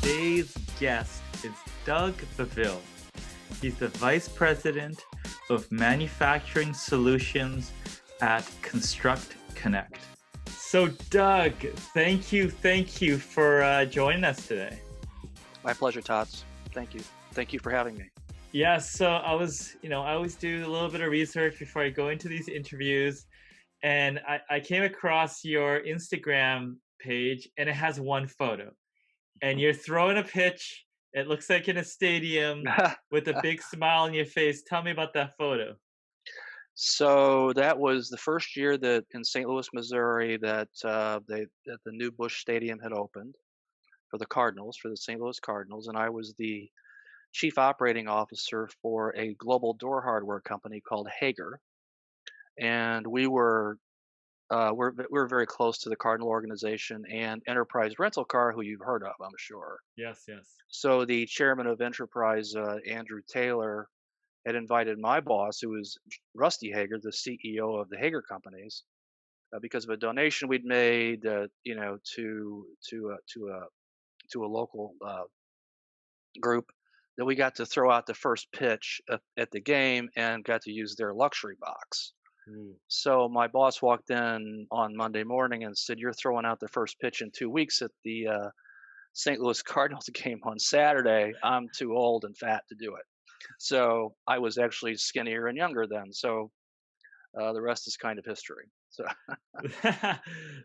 today's guest is Doug Bevill. He's the Vice President of Manufacturing Solutions at ConstructConnect. So Doug, thank you for joining us today. My pleasure, Tats. Thank you. Thank you for having me. Yeah, so I always do a little bit of research before I go into these interviews, and I came across your Instagram page, and it has one photo. And you're throwing a pitch. It looks like in a stadium with a big smile on your face. Tell me about that photo. So that was the first year that in St. Louis, Missouri, that that the new Busch Stadium had opened for the Cardinals, for the St. Louis Cardinals, and I was the chief operating officer for a global door hardware company called Hager, and we're very close to the Cardinal organization and Enterprise Rental Car, who you've heard of, I'm sure. Yes, yes. So the chairman of Enterprise, Andrew Taylor, had invited my boss, who was Rusty Hager, the CEO of the Hager companies, because of a donation we'd made, to a local group, that we got to throw out the first pitch at the game and got to use their luxury box. So my boss walked in on Monday morning and said, "You're throwing out the first pitch in 2 weeks at the St. Louis Cardinals game on Saturday. I'm too old and fat to do it." So I was actually skinnier and younger then. So the rest is kind of history. So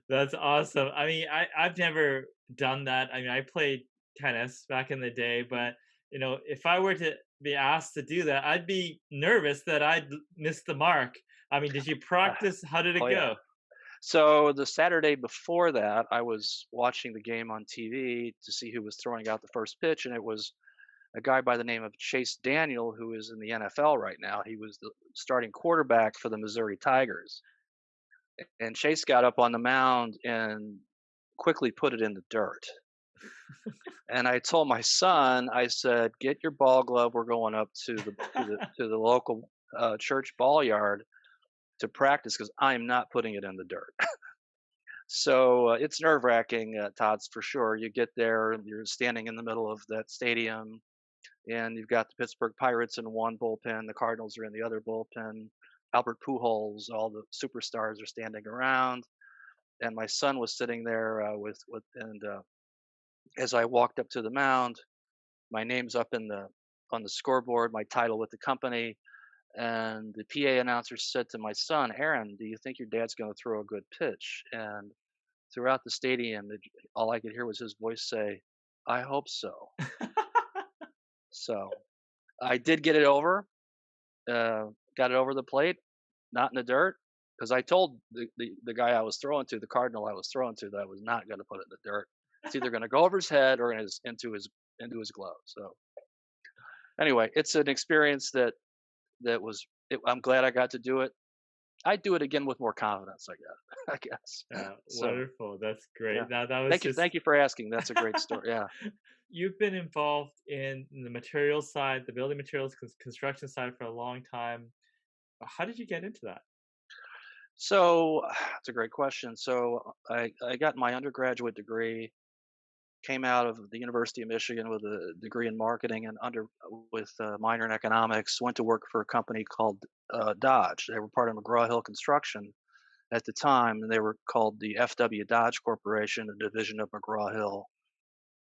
That's awesome. I mean, I've never done that. I mean, I played tennis back in the day, but if I were to be asked to do that, I'd be nervous that I'd miss the mark. I mean, did you practice? How did it oh yeah. go? So the Saturday before that, I was watching the game on TV to see who was throwing out the first pitch, and it was a guy by the name of Chase Daniel, who is in the NFL right now. He was the starting quarterback for the Missouri Tigers. And Chase got up on the mound and quickly put it in the dirt. And I told my son, I said, "Get your ball glove. We're going up to the local church ball yard to practice because I'm not putting it in the dirt." So it's nerve wracking, Todd's for sure. You get there, you're standing in the middle of that stadium, and you've got the Pittsburgh Pirates in one bullpen, the Cardinals are in the other bullpen. Albert Pujols, all the superstars are standing around, and my son was sitting there as I walked up to the mound, my name's up on the scoreboard, my title with the company, and the PA announcer said to my son, "Aaron, do you think your dad's going to throw a good pitch?" And throughout the stadium, all I could hear was his voice say, "I hope so." So I did get it over, got it over the plate, not in the dirt, because I told the guy I was throwing to, the Cardinal I was throwing to, that I was not going to put it in the dirt. It's either going to go over his head or into his glove. So anyway, it's an experience I'm glad I got to do it. I'd do it again with more confidence, I guess. Yeah, So wonderful. That's great. yeah. Now that was Thank you. just Thank you for asking. That's a great story. Yeah. You've been involved in the materials side, the building materials construction side for a long time. How did you get into that? So it's a great question. So I got my undergraduate degree, came out of the University of Michigan with a degree in marketing and with a minor in economics. Went to work for a company called Dodge. They were part of McGraw-Hill Construction at the time, and they were called the FW Dodge Corporation, a division of McGraw-Hill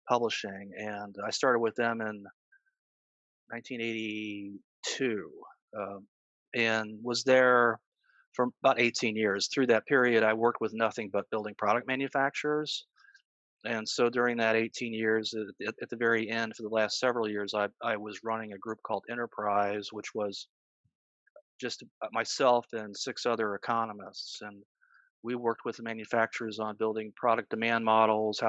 Publishing. And I started with them in 1982, and was there for about 18 years. Through that period, I worked with nothing but building product manufacturers. And so during that 18 years, at the very end, for the last several years, I was running a group called Enterprise, which was just myself and 6 other economists. And we worked with the manufacturers on building product demand models,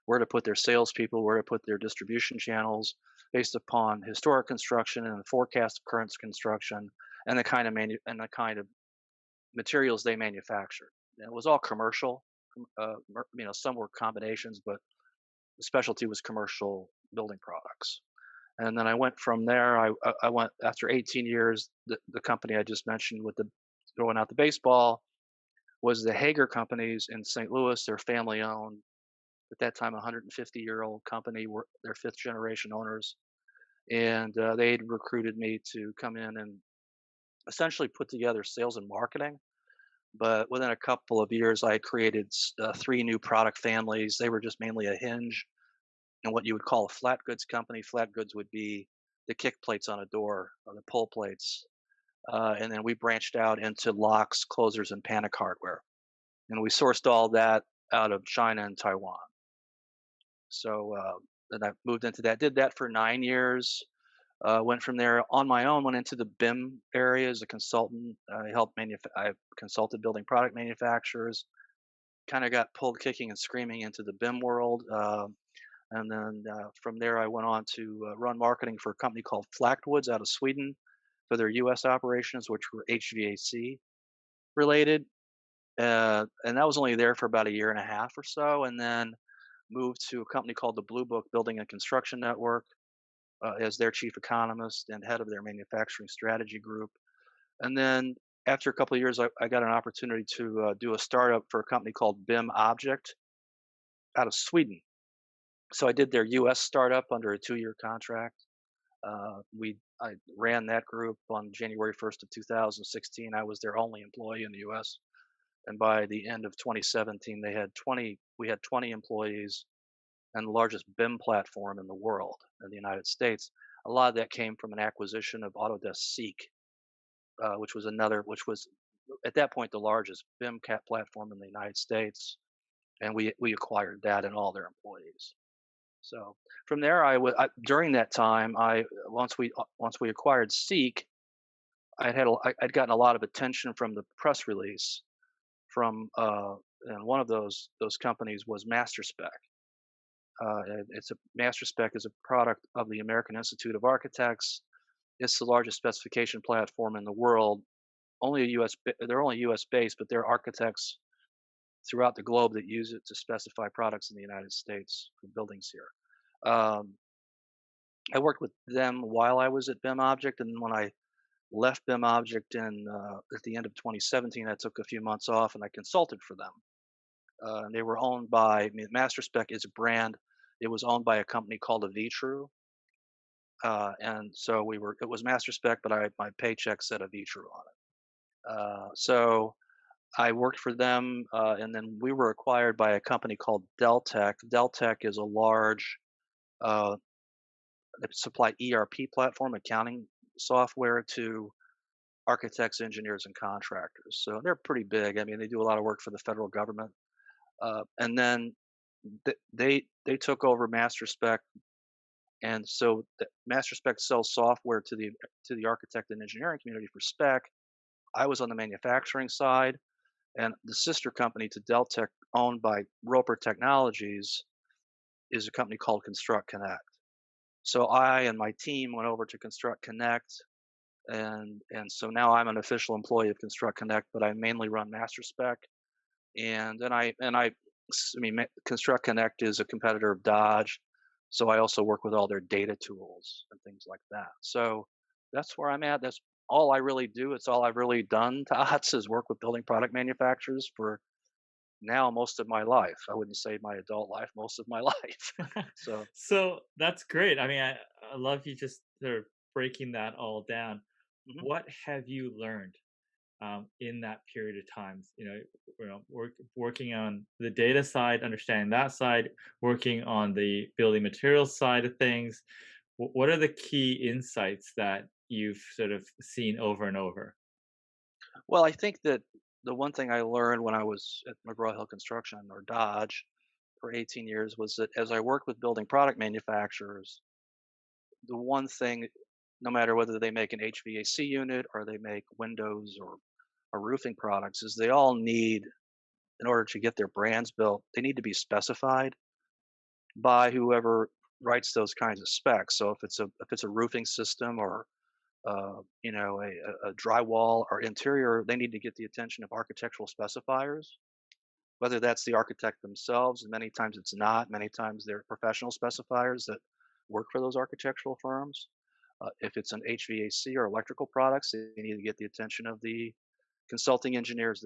where to put their salespeople, where to put their distribution channels based upon historic construction and the forecast of current construction and the kind of materials they manufactured. And it was all commercial. Some were combinations, but the specialty was commercial building products. And then I went from there. I went after 18 years. The company I just mentioned with the throwing out the baseball was the Hager companies in St. Louis. They're family owned. at that time, a 150-year-old company. Were their fifth generation owners, and they'd recruited me to come in and essentially put together sales and marketing. But within a couple of years, I created three new product families. They were just mainly a hinge and what you would call a flat goods company. Flat goods would be the kick plates on a door, or the pull plates. And then we branched out into locks, closers, and panic hardware. And we sourced all that out of China and Taiwan. So then I moved into that, did that for 9 years. Went from there on my own, went into the BIM area as a consultant. I consulted building product manufacturers, kind of got pulled kicking and screaming into the BIM world. And then from there, I went on to run marketing for a company called Flaktwoods out of Sweden for their US operations, which were HVAC related. And that was only there for about a year and a half or so. And then moved to a company called the Blue Book Building and Construction Network as their chief economist and head of their manufacturing strategy group. And then after a couple of years, I got an opportunity to do a startup for a company called BIM Object out of Sweden. So I did their U.S. startup under a 2-year contract. I ran that group on January 1st of 2016. I was their only employee in the U.S. And by the end of 2017, we had 20 employees and the largest BIM platform in the world in the United States. A lot of that came from an acquisition of Autodesk Seek, which was at that point the largest BIM cat platform in the United States, and we acquired that and all their employees. So from there, during that time, I once we acquired Seek, I'd gotten a lot of attention from the press release from and one of those companies was MasterSpec. MasterSpec is a product of the American Institute of Architects. It's the largest specification platform in the world. They're only U.S. based, but there are architects throughout the globe that use it to specify products in the United States for buildings here. Um, I worked with them while I was at BIM Object, and when I left BIM Object at the end of 2017, I took a few months off and I consulted for them. And they were owned by MasterSpec is a brand. It was owned by a company called Avitru, and so it was MasterSpec, but my paycheck said Avitru on it. So I worked for them, and then we were acquired by a company called Deltek. Deltek is a large uh, they supply ERP platform accounting software to architects, engineers, and contractors. So they're pretty big. I mean, they do a lot of work for the federal government. And then they took over MasterSpec, and so MasterSpec sells software to the architect and engineering community for spec. I was on the manufacturing side, and the sister company to Deltek, owned by Roper Technologies, is a company called ConstructConnect. So I and my team went over to ConstructConnect, and so now I'm an official employee of ConstructConnect, but I mainly run MasterSpec. ConstructConnect is a competitor of Dodge, so I also work with all their data tools and things like that. So that's where I'm at. That's all I really do. It's all I've really done, Tots, is work with building product manufacturers for now most of my life. I wouldn't say my adult life, most of my life. So So that's great. I mean, I love you just sort of breaking that all down. mhm. What have you learned in that period of times? Working on the data side, understanding that side, working on the building materials side of things. What are the key insights that you've sort of seen over and over? Well, I think that the one thing I learned when I was at McGraw-Hill Construction, or Dodge, for 18 years was that as I worked with building product manufacturers, the one thing, no matter whether they make an HVAC unit or they make windows or roofing products, is they all need, in order to get their brands built, they need to be specified by whoever writes those kinds of specs. So if it's a roofing system or a drywall or interior, they need to get the attention of architectural specifiers. Whether that's the architect themselves, and many times it's not. Many times they're professional specifiers that work for those architectural firms. If it's an HVAC or electrical products, they need to get the attention of the consulting engineers,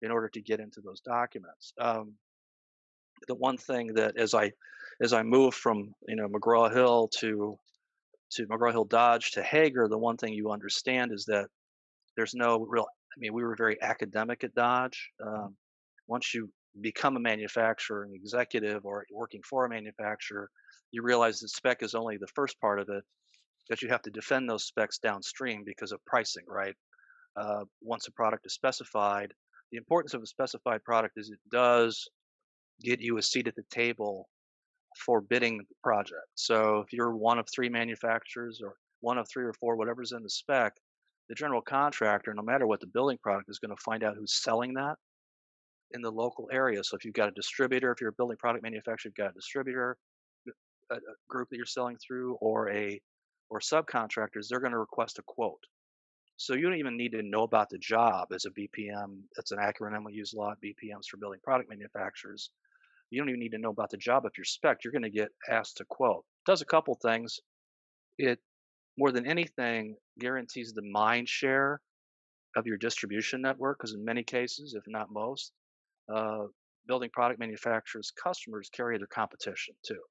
in order to get into those documents. the one thing that as I moved from McGraw-Hill to McGraw-Hill Dodge to Hager, the one thing you understand is that there's no real. I mean, we were very academic at Dodge. Once you become a manufacturer, an executive, or working for a manufacturer, you realize that spec is only the first part of it. That you have to defend those specs downstream because of pricing, right? Once a product is specified, the importance of a specified product is it does get you a seat at the table for bidding projects. So if you're one of three manufacturers or one of three or four, whatever's in the spec, the general contractor, no matter what the building product, is going to find out who's selling that in the local area. So if you've got a distributor, if you're a building product manufacturer, you've got a distributor, a group that you're selling through, or subcontractors, they're going to request a quote. So you don't even need to know about the job as a BPM. That's an acronym we use a lot, BPMs for building product manufacturers. You don't even need to know about the job if you're spec. You're going to get asked to quote. Does a couple things. It more than anything guarantees the mind share of your distribution network because in many cases, if not most, uh, building product manufacturers customers carry their competition too.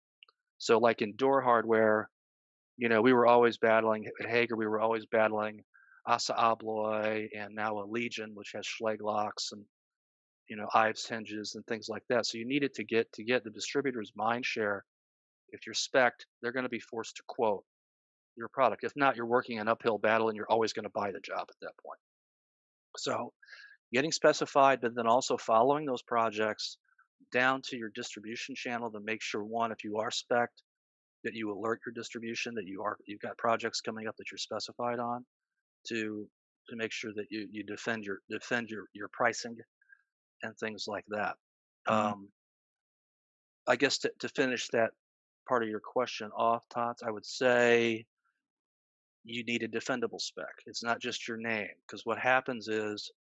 So like in door hardware, we were always battling at Hager. We were always battling Assa Abloy and now a Legion, which has Schleg locks and Ives hinges and things like that. So you needed to get the distributor's mind share. If you're spec'd, they're going to be forced to quote your product. If not, you're working an uphill battle and you're always going to buy the job at that point. So getting specified, but then also following those projects down to your distribution channel to make sure one, if you are spec'd, that you alert your distribution that you've got projects coming up that you're specified on to make sure that you defend your pricing and things like that. Mhm. Um, I guess to finish that part of your question off, Tots, I would say you need a defendable spec. It's not just your name, because what happens is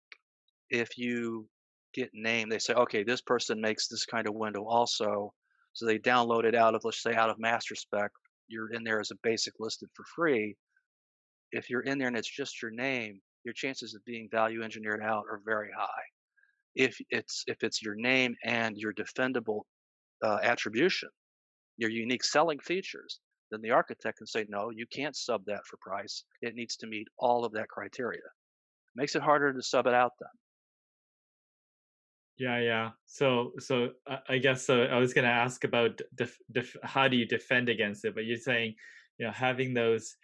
if you get named, they say, okay, this person makes this kind of window also. So they download it out of, let's say, out of master spec. You're in there as a basic listed for free. If you're in there and it's just your name, your chances of being value engineered out are very high. If it's your name and your defendable attribution, your unique selling features, then the architect can say, no, you can't sub that for price. It needs to meet all of that criteria. Makes it harder to sub it out then. Yeah, yeah. So I guess I was going to ask about how do you defend against it, but you're saying, having those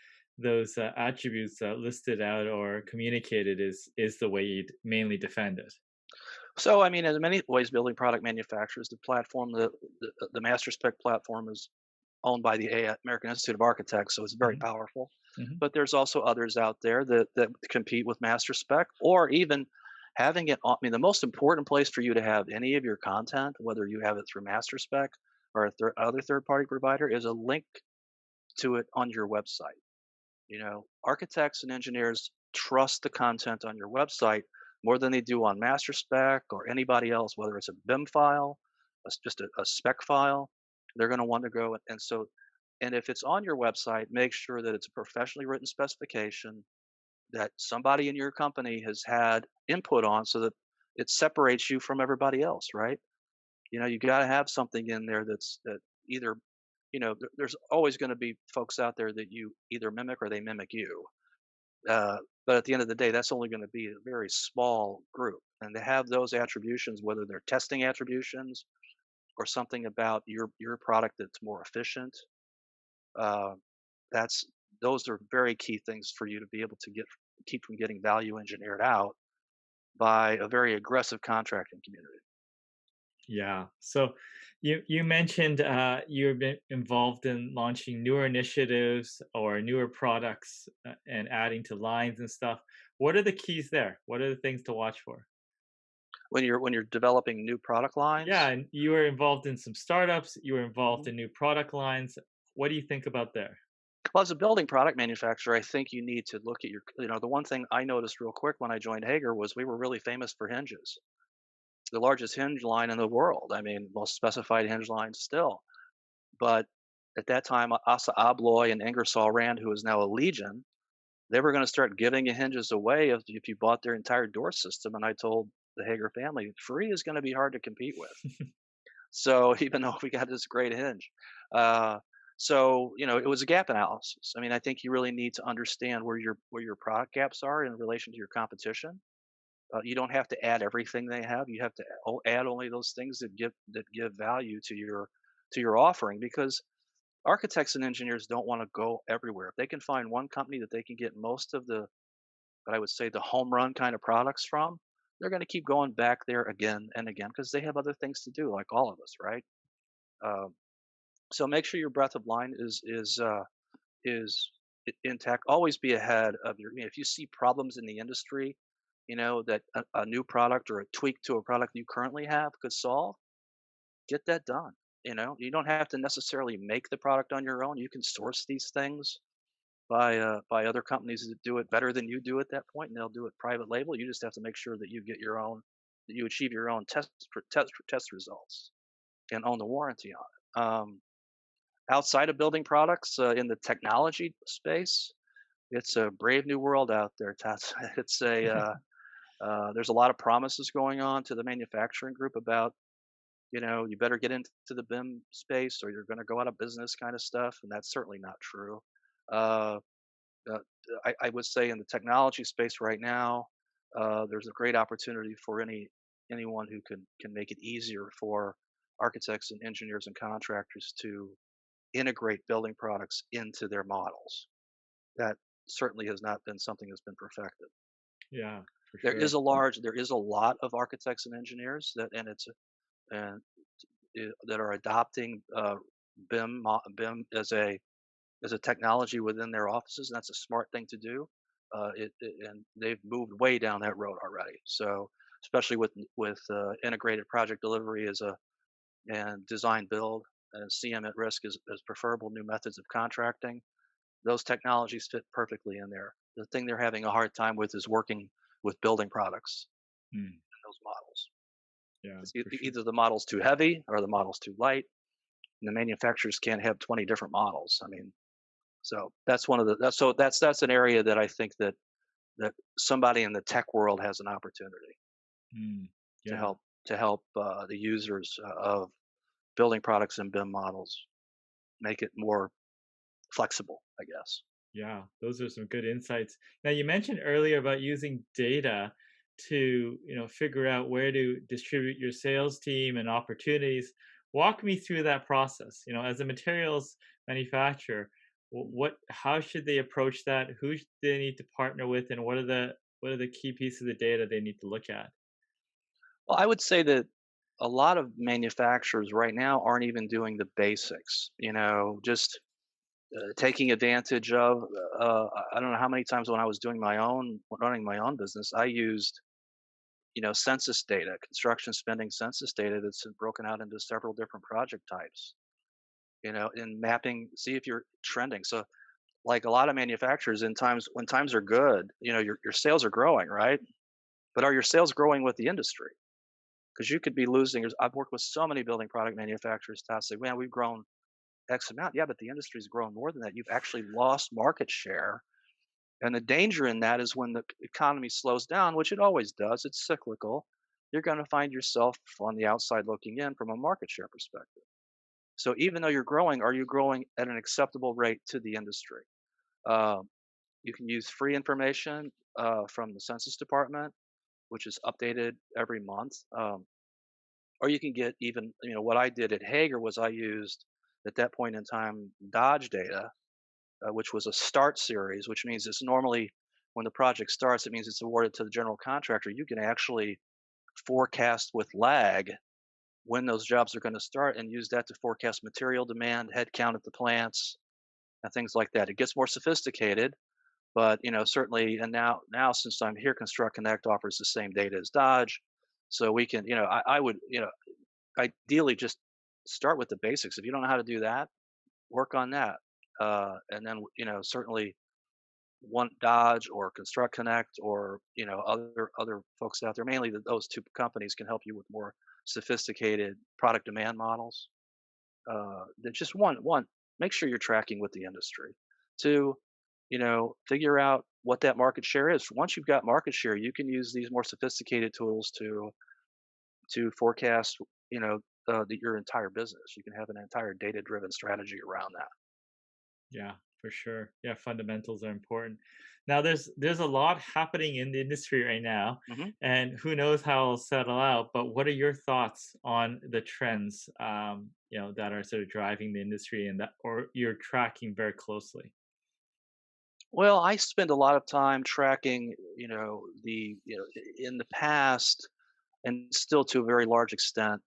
attributes listed out or communicated is the way you mainly defend it. So, I mean, in many ways, building product manufacturers, the platform, the master spec platform is owned by the American Institute of Architects, so it's very Hmm. powerful. Hmm. But there's also others out there that compete with master spec, or even having it on. I mean, the most important place for you to have any of your content, whether you have it through master spec or other third party provider, is a link to it on your website. Architects and engineers trust the content on your website more than they do on master spec or anybody else, whether it's a BIM file, just a spec file. They're going to want to go. And if it's on your website, make sure that it's a professionally written specification that somebody in your company has had input on so that it separates you from everybody else, right? You got to have something in there that either, there's always going to be folks out there that you either mimic or they mimic you. But at the end of the day, that's only going to be a very small group. And to have those attributions, whether they're testing attributions or something about your product that's more efficient, uh, that's those are very key things for you to be able to keep from getting value engineered out by a very aggressive contracting community. Yeah. So you mentioned you've been involved in launching newer initiatives or newer products and adding to lines and stuff. What are the keys there? What are the things to watch for? When you're developing new product Yeah, lines. and you were involved in some startups. You were involved Mhm. in new product lines. What do you think about there? Well, as a building product manufacturer, I think you need to look at the one thing I noticed real quick when I joined Hager was we were really famous for hinges, the largest hinge line in the world. I mean, most specified hinge line still. But at that time, Assa Abloy and Ingersoll Rand, who is now a Legion, they were going to start giving you hinges away if you bought their entire door system. And I told the Hager family, free is going to be hard to compete with. So even though we got this great hinge, uh, so it was a gap analysis. I mean, I think you really need to understand where your product gaps are in relation to your competition. You don't have to add everything they have. You have to add only those things that give value to your offering, because architects and engineers don't want to go everywhere. If they can find one company that they can get most of the, what I would say, the home run kind of products from, they're going to keep going back there again and again because they have other things to do, like all of us, right? Um, so make sure your breadth of line is intact. Always be ahead of your. If you see problems in the industry, that a new product or a tweak to a product you currently have could solve, get that done. You don't have to necessarily make the product on your own. You can source these things by other companies that do it better than you do at that point, and they'll do it private label. You just have to make sure that you get your own, that you achieve your own test results and own the warranty on it. Outside of building products, in the technology space, it's a brave new world out there, Tats. It's a there's a lot of promises going on to the manufacturing group about, you better get into the BIM space or you're going to go out of business kind of stuff, and that's certainly not true. Uh, uh, I would say in the technology space right now, there's a great opportunity for anyone who can make it easier for architects and engineers and contractors to integrate building products into their models. That certainly has not been something that's been perfected. Yeah, for There is sure. there is a lot of architects and engineers and that are adopting BIM as a technology within their offices, and that's a smart thing to do. And they've moved way down that road already. So especially with integrated project delivery and design build and CM at risk as preferable new methods of contracting, those technologies fit perfectly in there. The thing they're having a hard time with is working with building products Mm, in those models. yeah, It's for sure. either the model's too heavy or the model's too light, and the manufacturers can't have 20 different models. I mean, so that's one of the that's an area that I think that somebody in the tech world has an opportunity Mm, to yeah. help the users of building products and BIM models make it more flexible, I guess. Yeah, those are some good insights. Now, you mentioned earlier about using data to, figure out where to distribute your sales team and opportunities. Walk me through that process. As a materials manufacturer, how should they approach that? Who do they need to partner with, and what are the key pieces of data they need to look at? Well, I would say that a lot of manufacturers right now aren't even doing the basics. Just taking advantage of. I don't know how many times when I was running my own business, I used census data, construction spending census data that's broken out into several different project types. In mapping, see if you're trending. So, like a lot of manufacturers, in times when times are good, your sales are growing, right? But are your sales growing with the industry? Because you could be losing. I've worked with so many building product manufacturers that say, "Man, we've grown X amount." Yeah, but the industry's grown more than that. You've actually lost market share. And the danger in that is when the economy slows down, which it always does, it's cyclical, you're going to find yourself on the outside looking in from a market share perspective. So even though you're growing, are you growing at an acceptable rate to the industry? Um, you can use free information from the Census Department, which is updated every month. Or you can get even, what I did at Hager was I used at that point in time Dodge data, which was a start series, which means it's normally when the project starts, it means it's awarded to the general contractor. You can actually forecast with lag when those jobs are going to start and use that to forecast material demand, headcount at the plants, and things like that. It gets more sophisticated, but certainly, and now since I'm here, Construct Connect offers the same data as Dodge, so we can, I would, ideally just start with the basics. If you don't know how to do that, work on that, and then certainly one Dodge or Construct Connect or other folks out there. Mainly those two companies can help you with more sophisticated product demand models. That just one, make sure you're tracking with the industry. Two, figure out what that market share is. Once you've got market share, you can use these more sophisticated tools to forecast, your entire business. You can have an entire data-driven strategy around that. Yeah, for sure. Yeah, fundamentals are important. Now there's a lot happening in the industry right now, Hmm. and who knows how it'll settle out. But what are your thoughts on the trends, that are sort of driving the industry and that, or you're tracking very closely? Well, I spend a lot of time tracking, in the past, and still to a very large extent,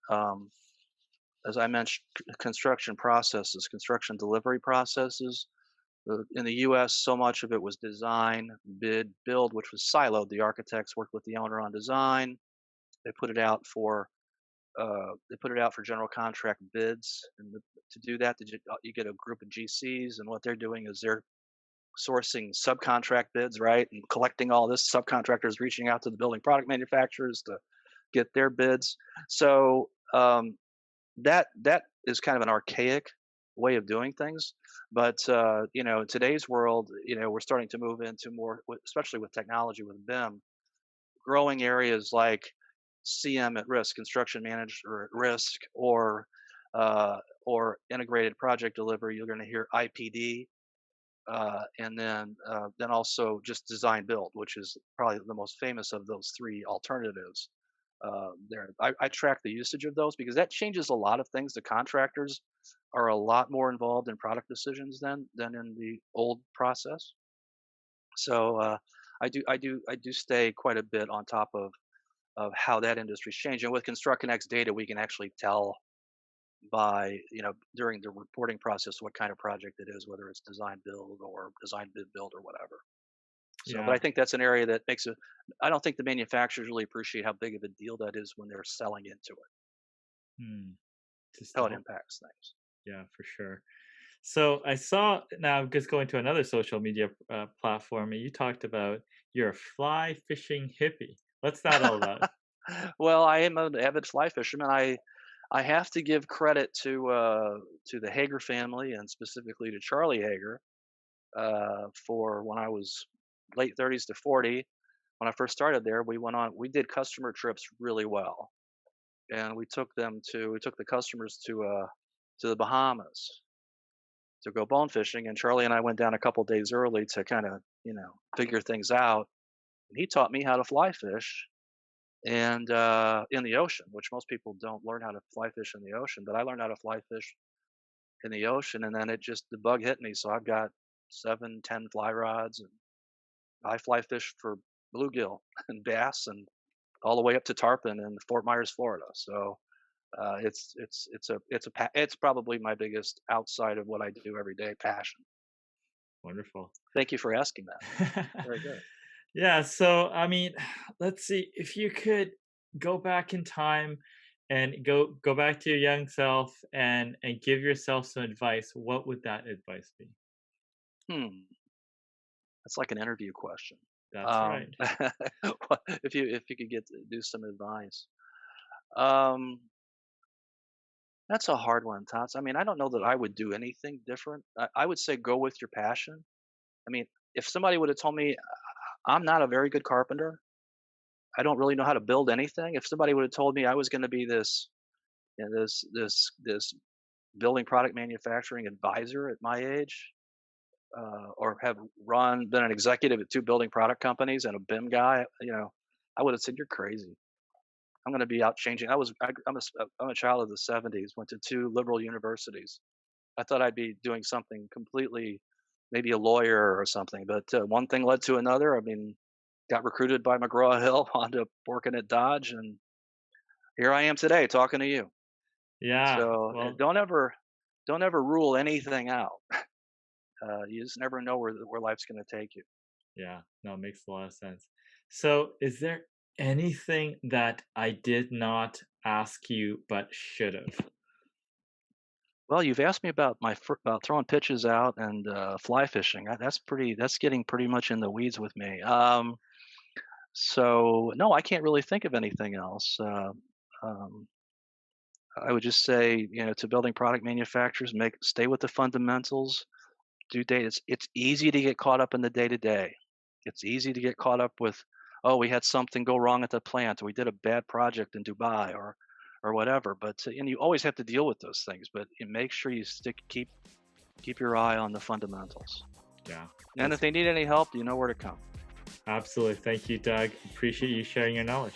as I mentioned, construction processes, construction delivery processes. In the U.S., so much of it was design, bid, build, which was siloed. The architects worked with the owner on design. They put it out for general contract bids, and to do that, you get a group of GCs, and what they're doing is they're sourcing subcontract bids, right, and collecting all this. Subcontractors reaching out to the building product manufacturers to get their bids. So that is kind of an archaic way of doing things. But in today's world, we're starting to move into more, especially with technology, with BIM, growing areas like CM at risk, construction manager at risk, or integrated project delivery. You're going to hear IPD, and then also just design build, which is probably the most famous of those three alternatives. I track the usage of those because that changes a lot of things. The contractors are a lot more involved in product decisions than in the old process. So I do stay quite a bit on top of how that industry's changing. With ConstructConnect's data, we can actually tell by during the reporting process what kind of project it is, whether it's design build or design bid build or whatever. So, but I Yeah. think that's an area that makes it. I don't think the manufacturers really appreciate how big of a deal that is when they're selling into it, Hmm. Just how to it hope. impacts things. Yeah, for sure. So I saw, now I'm just going to another social media platform, and you talked about you're a fly fishing hippie. What's that all about? Well, I am an avid fly fisherman. I have to give credit to the Hager family and specifically to Charlie Hager, for when I was late 30s to 40. When I first started there, we did customer trips really well, and we took the customers to the Bahamas to go bone fishing, and Charlie and I went down a couple days early to kind of figure things out. And he taught me how to fly fish and in the ocean, which most people don't learn how to fly fish in the ocean, but I learned how to fly fish in the ocean, and then the bug hit me. So I've got 7, 10 fly rods, and I fly fish for bluegill and bass, and all the way up to tarpon in Fort Myers, Florida. So it's probably my biggest outside of what I do every day passion. Wonderful. Thank you for asking that. Very good. Yeah, so I mean, let's see if you could go back in time and go back to your young self and give yourself some advice. What would that advice be? Hmm, that's like an interview question. That's right. If you could get to do some advice, um, that's a hard one, Tots. I mean, I don't know that I would do anything different. I would say go with your passion. I mean, if somebody would have told me I'm not a very good carpenter, I don't really know how to build anything. If somebody would have told me I was going to be this building product manufacturing advisor at my age, or have been an executive at two building product companies and a BIM guy, I would have said you're crazy. I'm going to be out changing. I'm a child of the '70s. Went to two liberal universities. I thought I'd be doing something completely, maybe a lawyer or something. But one thing led to another. I mean, got recruited by McGraw Hill, wound up working at Dodge, and here I am today talking to you. Yeah. So Well, don't ever rule anything out. You just never know where life's going to take you. yeah. No, it makes a lot of sense. So, is there anything that I did not ask you but should have? Well, you've asked me about about throwing pitches out and fly fishing. That's getting pretty much in the weeds with me. So no, I can't really think of anything else. Um, I would just say, to building product manufacturers, stay with the fundamentals. Do data. It's easy to get caught up in the day to day. It's easy to get caught up with, oh, we had something go wrong at the plant, or we did a bad project in Dubai, or or whatever. But and you always have to deal with those things. But you make sure you keep your eye on the fundamentals. Yeah, And if that's they need any help, you know where to come. absolutely. Thank you, Doug. Appreciate you sharing your knowledge.